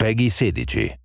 PEGI 16.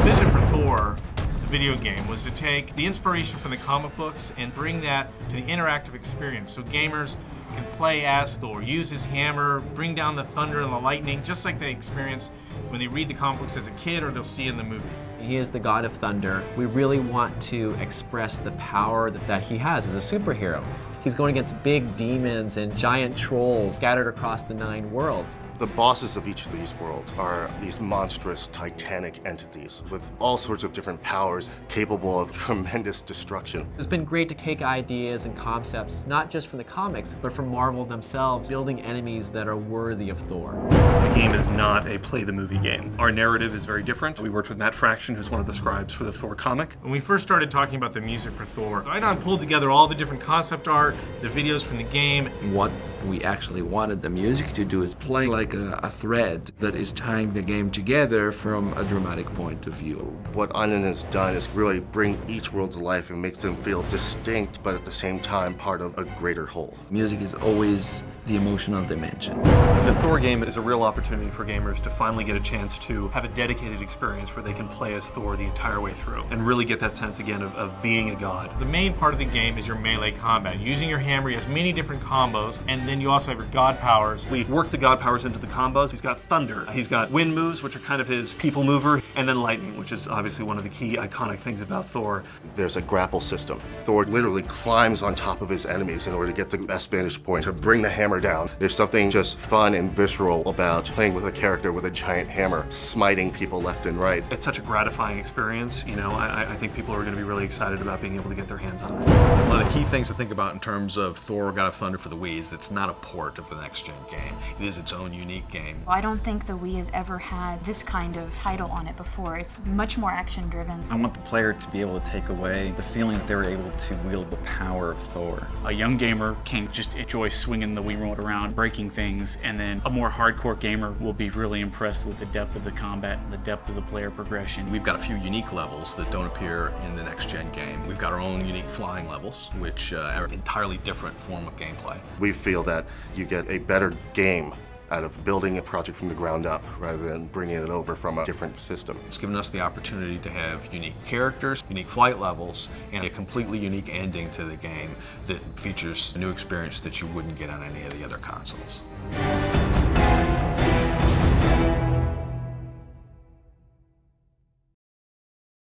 Vision for Thor, the video game, was to take the inspiration from the comic books and bring that to the interactive experience so gamers can play as Thor, use his hammer, bring down the thunder and the lightning, just like they experience when they read the comic books as a kid or they'll see in the movie. He is the god of thunder. We really want to express the power that he has as a superhero. He's going against big demons and giant trolls scattered across the 9 worlds. The bosses of each of these worlds are these monstrous, titanic entities with all sorts of different powers capable of tremendous destruction. It's been great to take ideas and concepts, not just from the comics, but from Marvel themselves, building enemies that are worthy of Thor. The game is not a play the movie game. Our narrative is very different. We worked with Matt Fraction, who's one of the scribes for the Thor comic. When we first started talking about the music for Thor, I pulled together all the different concept art, the videos from the game. What we actually wanted the music to do is play like a thread that is tying the game together from a dramatic point of view. What Anand has done is really bring each world to life and make them feel distinct, but at the same time part of a greater whole. Music is always the emotional dimension. The Thor game is a real opportunity for gamers to finally get a chance to have a dedicated experience where they can play as Thor the entire way through and really get that sense again of being a god. The main part of the game is your melee combat. Using your hammer, he has many different combos, and then you also have your god powers. We work the god powers into the combos. He's got thunder, he's got wind moves, which are kind of his people mover, and then lightning, which is obviously one of the key iconic things about Thor. There's a grapple system. Thor literally climbs on top of his enemies in order to get the best vantage point to bring the hammer down. There's something just fun and visceral about playing with a character with a giant hammer, smiting people left and right. It's such a gratifying experience. You know, I think people are going to be really excited about being able to get their hands on it. One of the key things to think about in terms of Thor God of Thunder for the Wii is it's not a port of the next-gen game. It is its own unique game. I don't think the Wii has ever had this kind of title on it before. It's much more action-driven. I want the player to be able to take away the feeling that they were able to wield the power of Thor. A young gamer can just enjoy swinging the Wii remote around, breaking things, and then a more hardcore gamer will be really impressed with the depth of the combat and the depth of the player progression. We've got a few unique levels that don't appear in the next-gen game. We've got our own unique flying levels, which are an entirely different form of gameplay. We feel that you get a better game out of building a project from the ground up rather than bringing it over from a different system. It's given us the opportunity to have unique characters, unique flight levels, and a completely unique ending to the game that features a new experience that you wouldn't get on any of the other consoles.